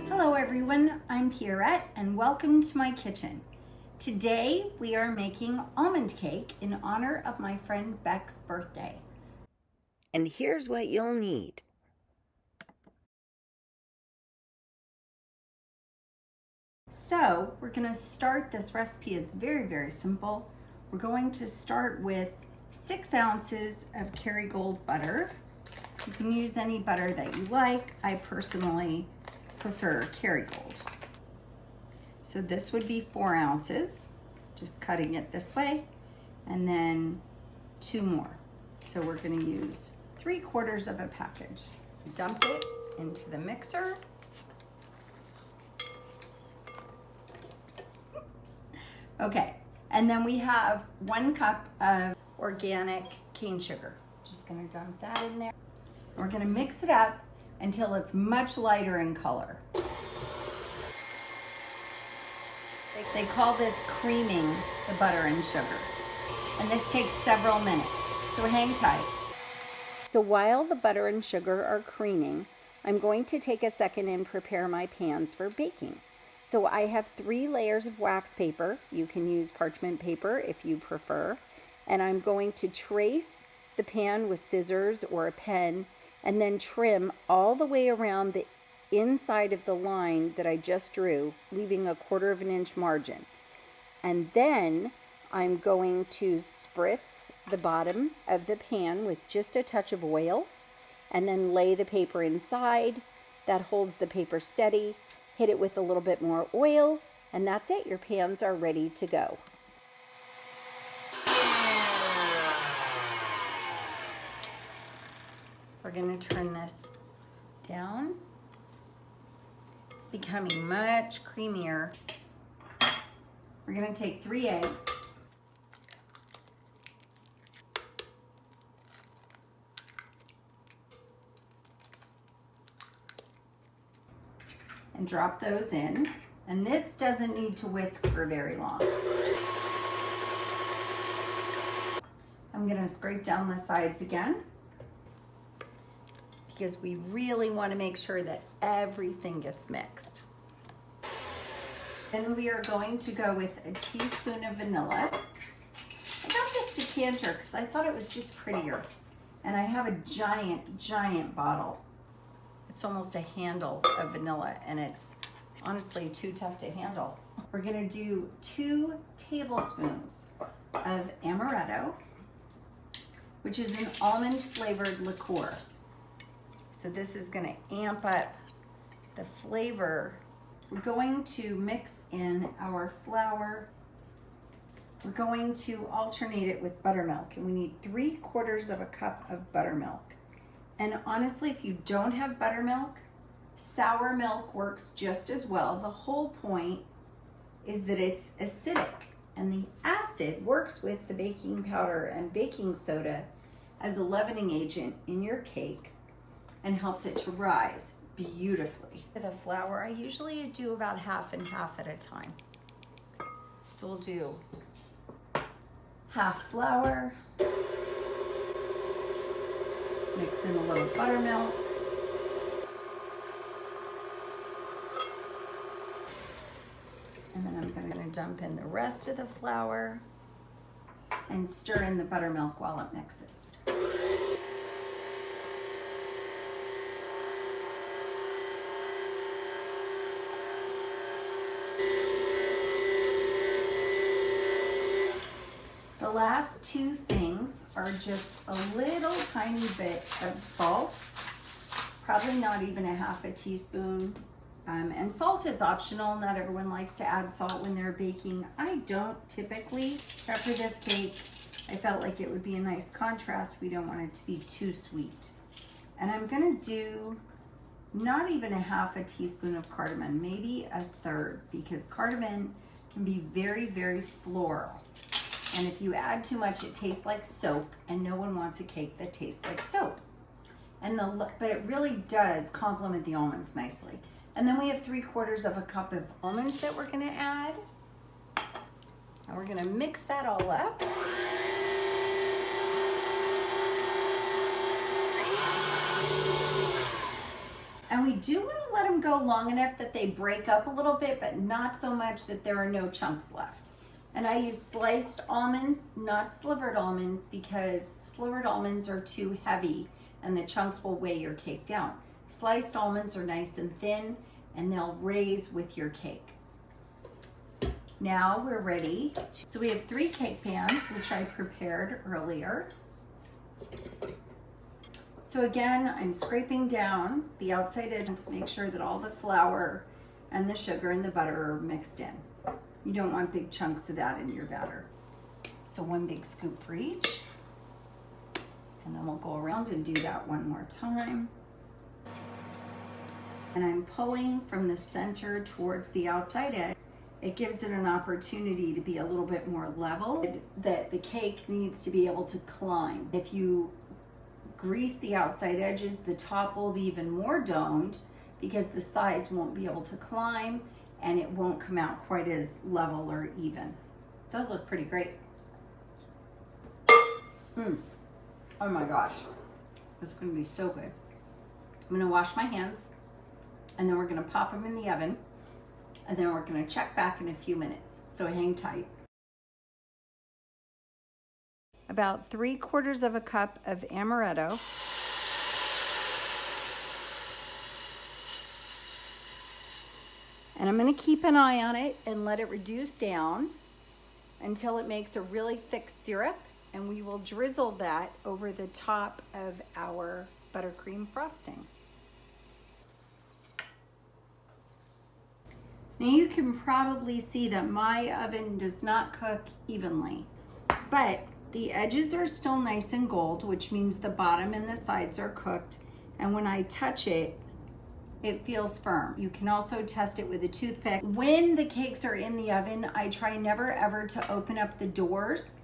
Hello everyone, I'm Pierrette and welcome to my kitchen. Today we are making almond cake in honor of my friend Beck's birthday. And here's what you'll need. So we're going to start, this recipe is very simple. We're going to start with 6 ounces of Kerrygold butter. You can use any butter that you like. I personally prefer Kerrygold. So this would be 4 ounces, just cutting it this way, and then 2 more. So we're going to use 3/4 of a package. Dump it into the mixer. Okay, and then we have 1 cup of organic cane sugar. Just gonna dump that in there. We're gonna mix it up until it's much lighter in color. They call this creaming the butter and sugar. And this takes several minutes, so hang tight. So while the butter and sugar are creaming, I'm going to take a second and prepare my pans for baking. So I have 3 layers of wax paper. You can use parchment paper if you prefer. And I'm going to trace the pan with scissors or a pen and then trim all the way around the inside of the line that I just drew, leaving a 1/4 inch margin. And then I'm going to spritz the bottom of the pan with just a touch of oil and then lay the paper inside. That holds the paper steady. Hit it with a little bit more oil, and that's it. Your pans are ready to go. We're going to turn this down. It's becoming much creamier. We're going to take 3 eggs. And drop those in. And this doesn't need to whisk for very long. I'm gonna scrape down the sides again because we really want to make sure that everything gets mixed. Then we are going to go with a teaspoon of vanilla. I got this decanter because I thought it was just prettier. And I have a giant bottle. It's almost a handle of vanilla, and it's honestly too tough to handle. We're gonna do 2 tablespoons of Amaretto, which is an almond flavored liqueur. So this is gonna amp up the flavor. We're going to mix in our flour. We're going to alternate it with buttermilk, and we need 3/4 of a cup of buttermilk. And honestly, if you don't have buttermilk, sour milk works just as well. The whole point is that it's acidic, and the acid works with the baking powder and baking soda as a leavening agent in your cake and helps it to rise beautifully. For the flour, I usually do about half and half at a time. So we'll do half flour, mix in a little buttermilk, and then I'm going to dump in the rest of the flour and stir in the buttermilk while it mixes. The last 2 things are just a little tiny bit of salt, probably not even a half a teaspoon. And salt is optional. Not everyone likes to add salt when they're baking. I don't typically, but for this cake, I felt like it would be a nice contrast. We don't want it to be too sweet. And I'm gonna do not even a half a teaspoon of cardamom, maybe a 1/3, because cardamom can be very floral. And if you add too much, it tastes like soap, and no one wants a cake that tastes like soap. But it really does complement the almonds nicely. And then we have 3/4 of a cup of almonds that we're gonna add. And we're gonna mix that all up. do want to let them go long enough that they break up a little bit, but not so much that there are no chunks left. And I use sliced almonds, not slivered almonds, because slivered almonds are too heavy and the chunks will weigh your cake down. Sliced almonds are nice and thin and they'll raise with your cake. Now we're ready. So we have 3 cake pans, which I prepared earlier. So again, I'm scraping down the outside edge to make sure that all the flour and the sugar and the butter are mixed in. You don't want big chunks of that in your batter. So 1 big scoop for each. And then we'll go around and do that one more time. And I'm pulling from the center towards the outside edge. It gives it an opportunity to be a little bit more level, that the cake needs to be able to climb. If you grease the outside edges, the top will be even more domed because the sides won't be able to climb and it won't come out quite as level or even. Those look pretty great. Oh my gosh, this is gonna be so good. I'm gonna wash my hands and then we're gonna pop them in the oven and then we're gonna check back in a few minutes, so hang tight. About 3/4 of a cup of Amaretto. And I'm gonna keep an eye on it and let it reduce down until it makes a really thick syrup, and we will drizzle that over the top of our buttercream frosting. Now you can probably see that my oven does not cook evenly, but the edges are still nice and gold, which means the bottom and the sides are cooked. And when I touch it, it feels firm. You can also test it with a toothpick. When the cakes are in the oven, I try never ever to open up the doors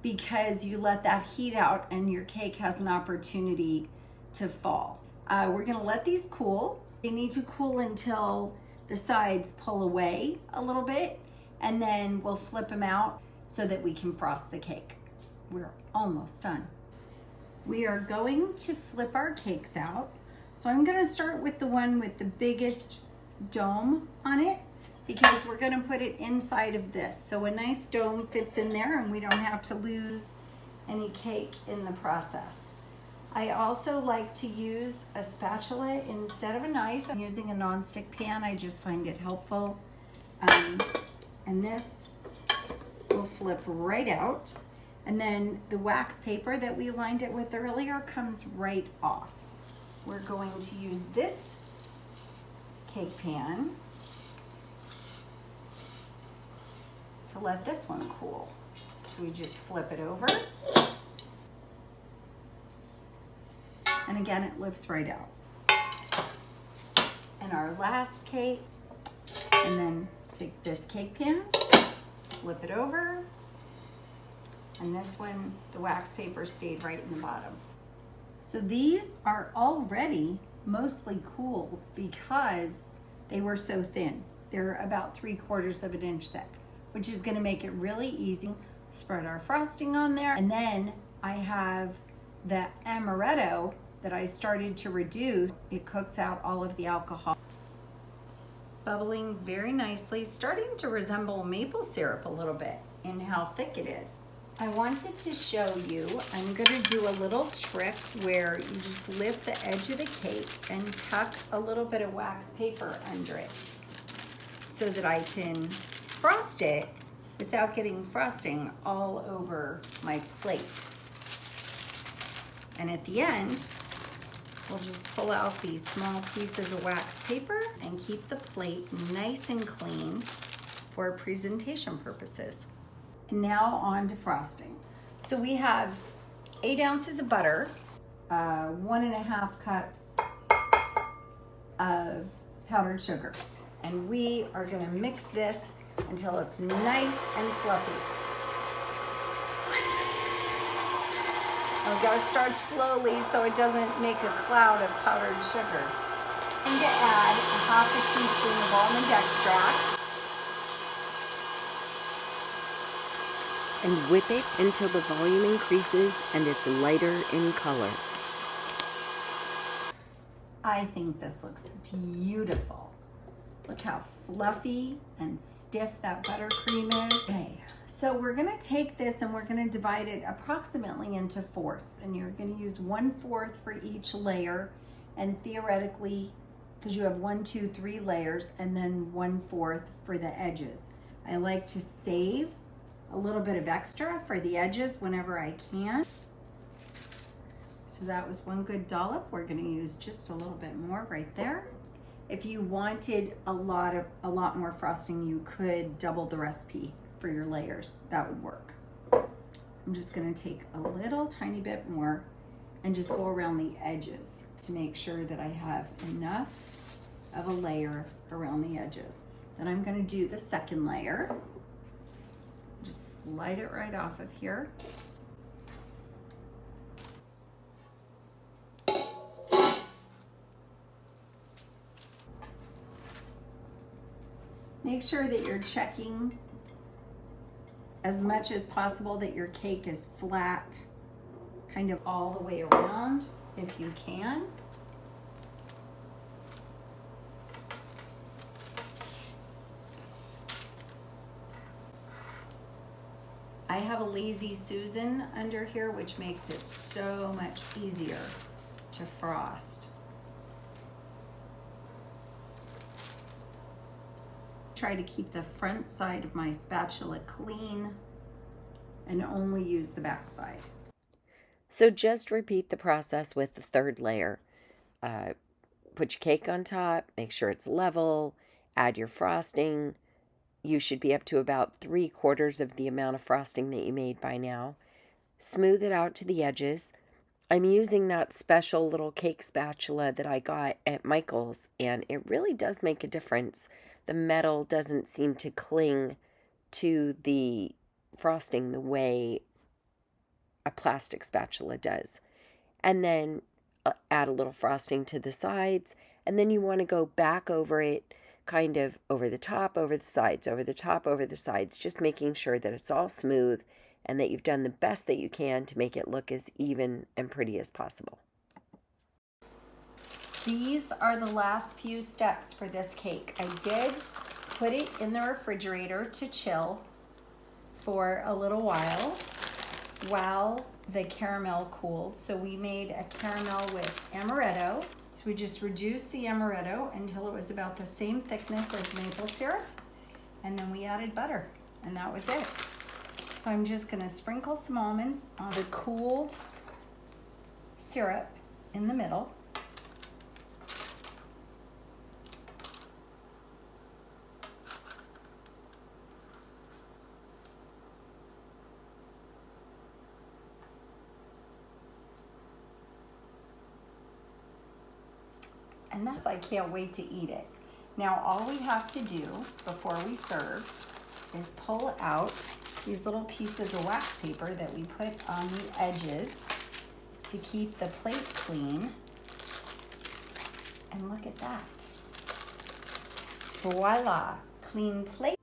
because you let that heat out and your cake has an opportunity to fall. We're gonna let these cool. They need to cool until the sides pull away a little bit, and then we'll flip them out so that we can frost the cake. We're almost done. We are going to flip our cakes out. So I'm gonna start with the one with the biggest dome on it because we're gonna put it inside of this. So a nice dome fits in there and we don't have to lose any cake in the process. I also like to use a spatula instead of a knife. I'm using a nonstick pan, I just find it helpful. And this will flip right out. And then the wax paper that we lined it with earlier comes right off. We're going to use this cake pan to let this one cool. So we just flip it over. And again, it lifts right out. And our last cake, and then take this cake pan, flip it over. And this one, the wax paper stayed right in the bottom. So these are already mostly cool because they were so thin. They're about 3/4 of an inch thick, which is gonna make it really easy. Spread our frosting on there. And then I have the Amaretto that I started to reduce. It cooks out all of the alcohol. Bubbling very nicely, starting to resemble maple syrup a little bit in how thick it is. I wanted to show you, I'm gonna do a little trick where you just lift the edge of the cake and tuck a little bit of wax paper under it so that I can frost it without getting frosting all over my plate. And at the end, we'll just pull out these small pieces of wax paper and keep the plate nice and clean for presentation purposes. And now on to frosting. So we have 8 ounces of butter, 1.5 cups of powdered sugar. And we are gonna mix this until it's nice and fluffy. And we gotta start slowly so it doesn't make a cloud of powdered sugar. I'm going to add a 1/2 teaspoon of almond extract. And whip it until the volume increases and it's lighter in color. I think this looks beautiful. Look how fluffy and stiff that buttercream is. Okay, so we're gonna take this and we're gonna divide it approximately into fourths, and you're gonna use 1/4 for each layer, and theoretically, because you have 1, 2, 3 layers, and then 1/4 for the edges. I like to save a little bit of extra for the edges whenever I can. So that was one good dollop. We're gonna use just a little bit more right there. If you wanted a lot more frosting, you could double the recipe for your layers. That would work. I'm just gonna take a little tiny bit more and just go around the edges to make sure that I have enough of a layer around the edges. Then I'm gonna do the second layer. Just slide it right off of here. Make sure that you're checking as much as possible that your cake is flat, kind of all the way around if you can. I have a Lazy Susan under here, which makes it so much easier to frost. Try to keep the front side of my spatula clean and only use the back side. So just repeat the process with the third layer. Put your cake on top, make sure it's level, add your frosting. You should be up to about 3/4 of the amount of frosting that you made by now. Smooth it out to the edges. I'm using that special little cake spatula that I got at Michael's, and it really does make a difference. The metal doesn't seem to cling to the frosting the way a plastic spatula does. And then add a little frosting to the sides, and then you want to go back over it, kind of over the top, over the sides, over the top, over the sides, just making sure that it's all smooth and that you've done the best that you can to make it look as even and pretty as possible. These are the last few steps for this cake. I did put it in the refrigerator to chill for a little while the caramel cooled. So we made a caramel with amaretto. So we just reduced the amaretto until it was about the same thickness as maple syrup. And then we added butter, and that was it. So I'm just gonna sprinkle some almonds on the cooled syrup in the middle. And that's, I can't wait to eat it. Now all we have to do before we serve is pull out these little pieces of wax paper that we put on the edges to keep the plate clean. And look at that. Voila, clean plate.